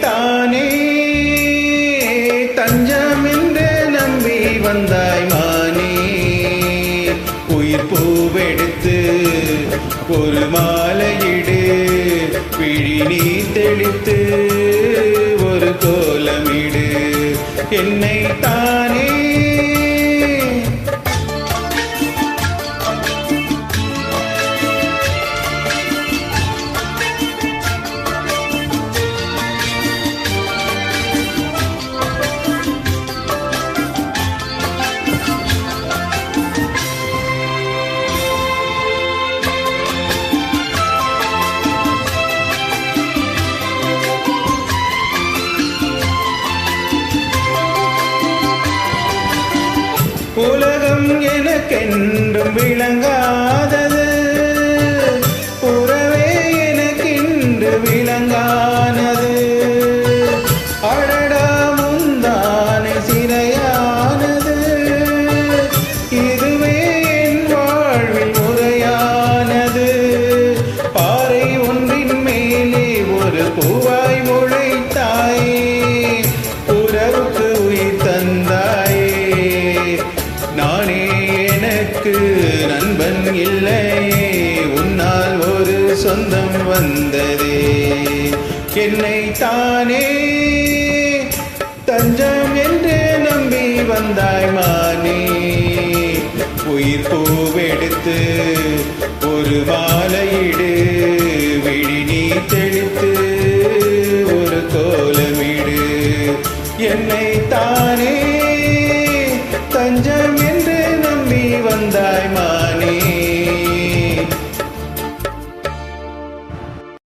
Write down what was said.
தானே தஞ்சம் என்று நம்பி வந்தாய் மானே. உயிர் பூவெடுத்து ஒரு மாலையிடு, பிழி நீ தெளித்து ஒரு கோலமிடு என்னை தானே. உலகம் எனக்கென்றும் விளங்காதது, உறவே எனக்கென்று விளங்கானது. அடடா முந்தானை சிறையானது, இதுவே என் வாழ்வில் முறையானது. பாறை ஒன்றின் மேலே ஒரு பூவாய் முளைத்தாயே, உறவுக்கு உயிர் தந்தாயே. நானே எனக்கு நண்பன் இல்லையே, உன்னால் ஒரு சொந்தம் வந்ததே என்னை தானே. தஞ்சம் என்று நம்பி வந்தாய் மானே. உயிர் பூவெடுத்து ஒரு மாலையிடு, விழி நீ தெளித்து ஒரு கோலமிடு என்னை தானே.